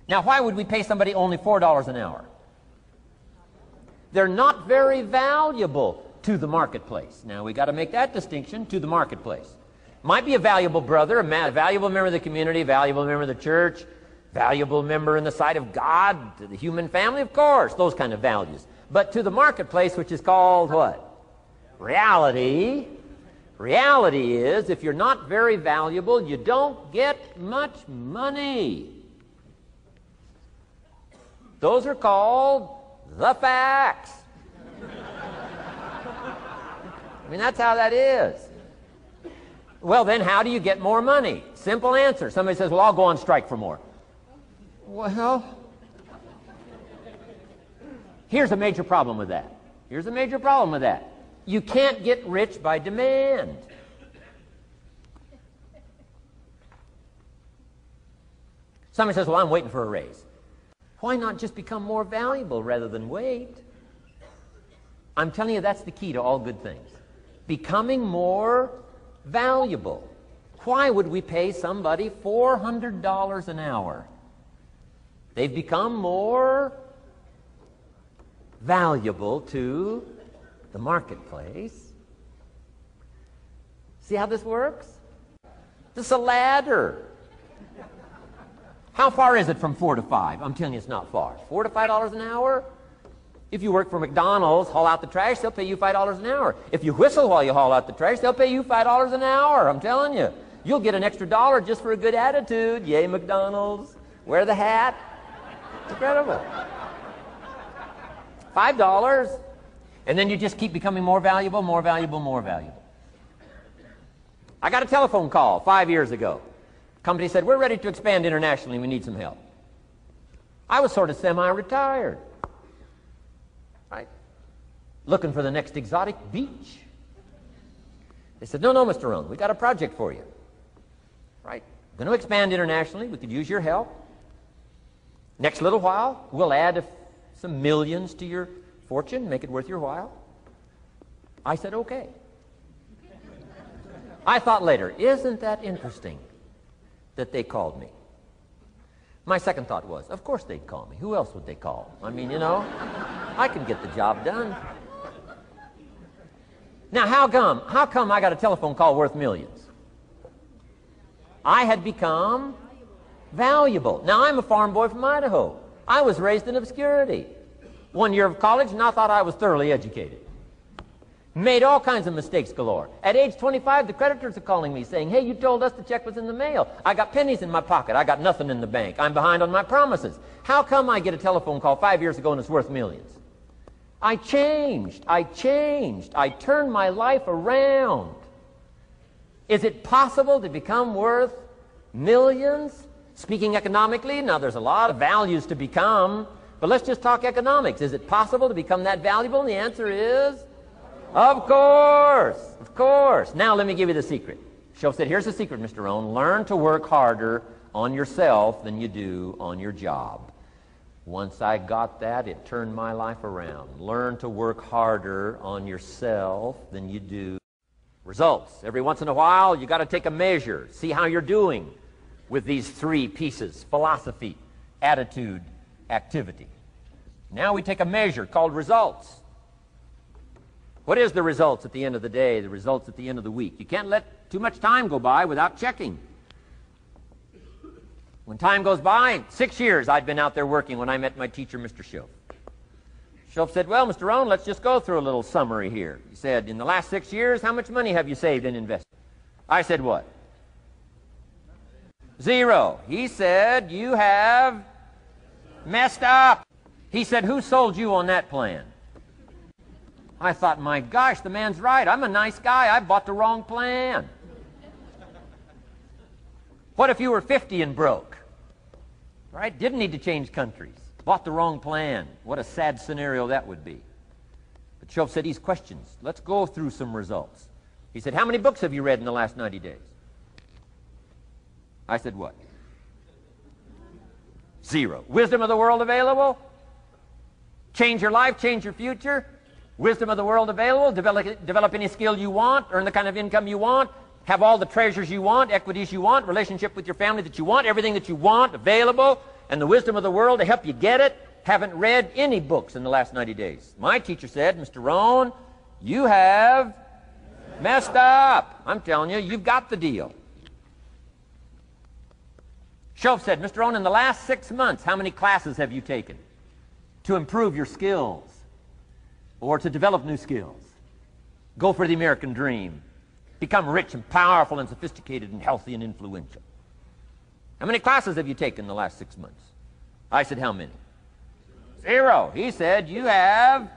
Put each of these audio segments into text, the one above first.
Now, why would we pay somebody only $4 an hour? They're not very valuable to the marketplace. Now, we got to make that distinction, to the marketplace. Might be a valuable brother, a valuable member of the community, valuable member of the church, valuable member in the sight of God, to the human family, of course, those kind of values. But to the marketplace, which is called what? Reality. Reality is, if you're not very valuable, you don't get much money. Those are called the facts. I mean, that's how that is. Well, then how do you get more money? Simple answer. Somebody says, well, I'll go on strike for more. Well, here's a major problem with that. Here's a major problem with that. You can't get rich by demand. Somebody says, well, I'm waiting for a raise. Why not just become more valuable rather than wait? I'm telling you, that's the key to all good things. Becoming more valuable. Why would we pay somebody $400 an hour? They've become more valuable to the marketplace. See how this works? This is a ladder. How far is it from 4 to 5? I'm telling you, it's not far. $4 to $5 an hour? If you work for McDonald's, haul out the trash, they'll pay you $5 an hour. If you whistle while you haul out the trash, they'll pay you $5 an hour. I'm telling you. You'll get an extra $1 just for a good attitude. Yay, McDonald's. Wear the hat. It's incredible. $5. And then you just keep becoming more valuable, more valuable, more valuable. I got a telephone call 5 years ago. Company said, we're ready to expand internationally. We need some help. I was sort of semi-retired. Right? Looking for the next exotic beach. They said, no, Mr. Rohn, we got a project for you. Right? Going to expand internationally. We could use your help. Next little while, we'll add some millions to your fortune, make it worth your while. I said, okay. I thought later, isn't that interesting that they called me? My second thought was, of course they'd call me. Who else would they call? I mean, you know, I can get the job done. Now, how come I got a telephone call worth millions? I had become valuable. Now, I'm a farm boy from Idaho. I was raised in obscurity. 1 year of college, and I thought I was thoroughly educated. Made all kinds of mistakes galore. At age 25, the creditors are calling me saying, hey, you told us the check was in the mail. I got pennies in my pocket. I got nothing in the bank. I'm behind on my promises. How come I get a telephone call 5 years ago and it's worth millions? I changed. I turned my life around. Is it possible to become worth millions? Speaking economically, now there's a lot of values to become, but let's just talk economics. Is it possible to become that valuable? And the answer is, of course, of course. Now let me give you the secret. Shoaff said, here's the secret, Mr. Rohn. Learn to work harder on yourself than you do on your job. Once I got that, it turned my life around. Learn to work harder on yourself than you do. Results. Every once in a while, you got to take a measure. See how you're doing with these three pieces: philosophy, attitude, activity. Now we take a measure called results. What is the results at the end of the day, the results at the end of the week? You can't let too much time go by without checking. When time goes by, 6 years I'd been out there working when I met my teacher, Mr. Shoaff. Shoaff said, well, Mr. Rohn, let's just go through a little summary here. He said, in the last 6 years, how much money have you saved and invested? I said, what? 0. He said, you have messed up. He said, who sold you on that plan? I thought, my gosh, the man's right. I'm a nice guy. I bought the wrong plan. What if you were 50 and broke? Right? Didn't need to change countries. Bought the wrong plan. What a sad scenario that would be. But Shoaff said, these questions, let's go through some results. He said, how many books have you read in the last 90 days? I said, what? 0. Wisdom of the world available? Change your life, change your future? Wisdom of the world available? Develop any skill you want, earn the kind of income you want, have all the treasures you want, equities you want, relationship with your family that you want, everything that you want available. and the wisdom of the world to help you get it haven't read any books in the last 90 days. My teacher said, Mr. Rohn, you have messed up. I'm telling you, you've got the deal. Shoaff said, Mr. Rohn, in the last 6 months, how many classes have you taken to improve your skills or to develop new skills? Go for the American dream. Become rich and powerful and sophisticated and healthy and influential. How many classes have you taken in the last 6 months? I said, how many? 0. He said, you have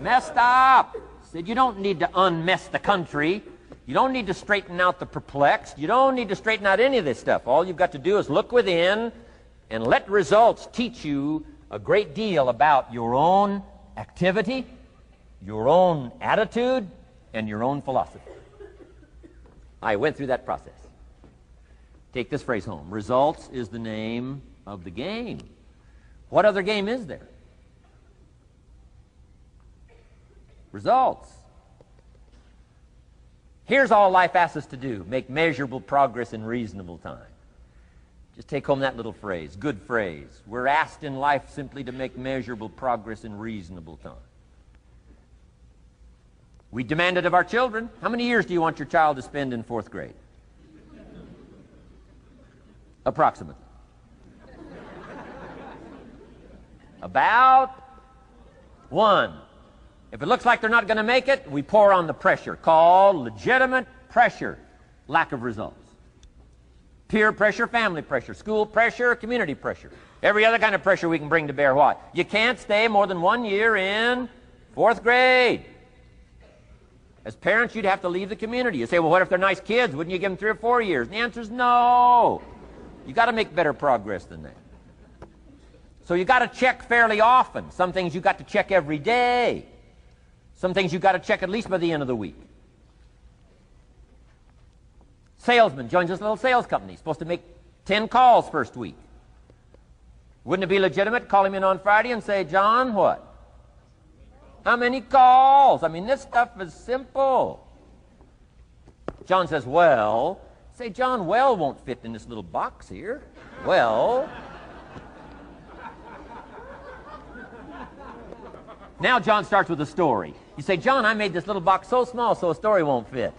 messed up. He said, you don't need to unmess the country. You don't need to straighten out the perplexed. You don't need to straighten out any of this stuff. All you've got to do is look within and let results teach you a great deal about your own activity, your own attitude, and your own philosophy. I went through that process. Take this phrase home. Results is the name of the game. What other game is there? Results. Here's all life asks us to do. Make measurable progress in reasonable time. Just take home that little phrase. Good phrase. We're asked in life simply to make measurable progress in reasonable time. We demand it of our children. How many years do you want your child to spend in 4th grade? Approximately. About 1. If it looks like they're not going to make it, we pour on the pressure, called legitimate pressure, lack of results. Peer pressure, family pressure, school pressure, community pressure. Every other kind of pressure we can bring to bear. What? You can't stay more than 1 year in 4th grade. As parents, you'd have to leave the community. You say, well, what if they're nice kids? Wouldn't you give them 3 or 4 years? And the answer is no. You got to make better progress than that. So you got to check fairly often. Some things you got to check every day. Some things you got to check at least by the end of the week. Salesman joins this little sales company. He's supposed to make 10 calls first week. Wouldn't it be legitimate to call him in on Friday and say, John, what? How many calls? I mean, this stuff is simple. John says, well. Say, John, well won't fit in this little box here. Well. Now John starts with a story. You say, John, I made this little box so small so a story won't fit.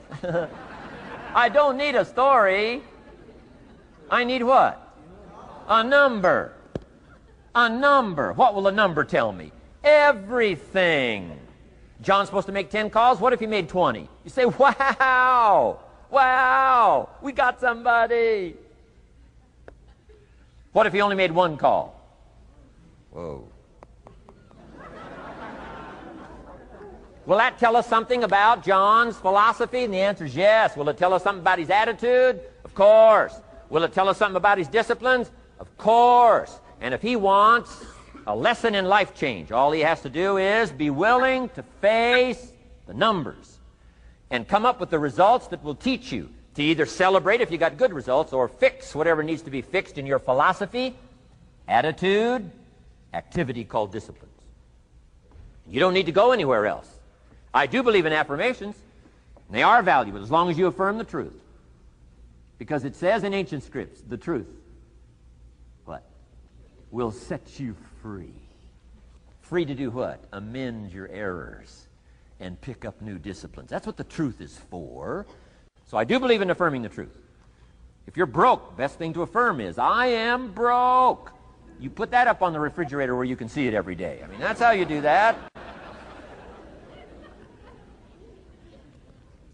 I don't need a story. I need what? A number. A number. What will a number tell me? Everything. John's supposed to make 10 calls. What if he made 20? You say, wow. Wow. We got somebody. What if he only made 1 call? Whoa. Will that tell us something about John's philosophy? And the answer is yes. Will it tell us something about his attitude? Of course. Will it tell us something about his disciplines? Of course. And if he wants a lesson in life change, all he has to do is be willing to face the numbers and come up with the results that will teach you to either celebrate if you got good results or fix whatever needs to be fixed in your philosophy, attitude, activity called disciplines. You don't need to go anywhere else. I do believe in affirmations. They are valuable as long as you affirm the truth. Because it says in ancient scripts, the truth, what? Will set you free. Free to do what? Amend your errors and pick up new disciplines. That's what the truth is for. So I do believe in affirming the truth. If you're broke, best thing to affirm is, I am broke. You put that up on the refrigerator where you can see it every day. I mean, that's how you do that.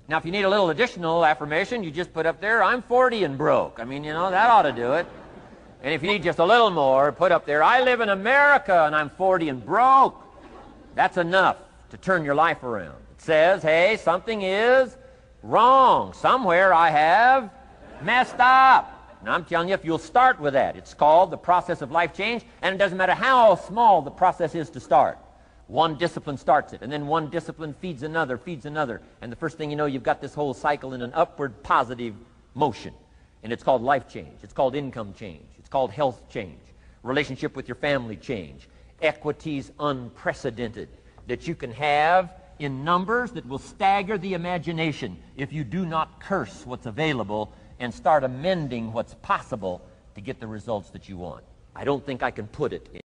Now, if you need a little additional affirmation, you just put up there, I'm 40 and broke. I mean, you know, that ought to do it. And if you need just a little more, put up there, I live in America and I'm 40 and broke. That's enough to turn your life around. It says, hey, something is wrong. Somewhere I have messed up. And I'm telling you, if you'll start with that, it's called the process of life change, and it doesn't matter how small the process is to start. One discipline starts it, and then one discipline feeds another, and the first thing you know, you've got this whole cycle in an upward positive motion. And it's called life change. It's called income change. It's called health change. Relationship with your family change. Equities unprecedented that you can have in numbers that will stagger the imagination if you do not curse what's available and start amending what's possible to get the results that you want. I don't think I can put it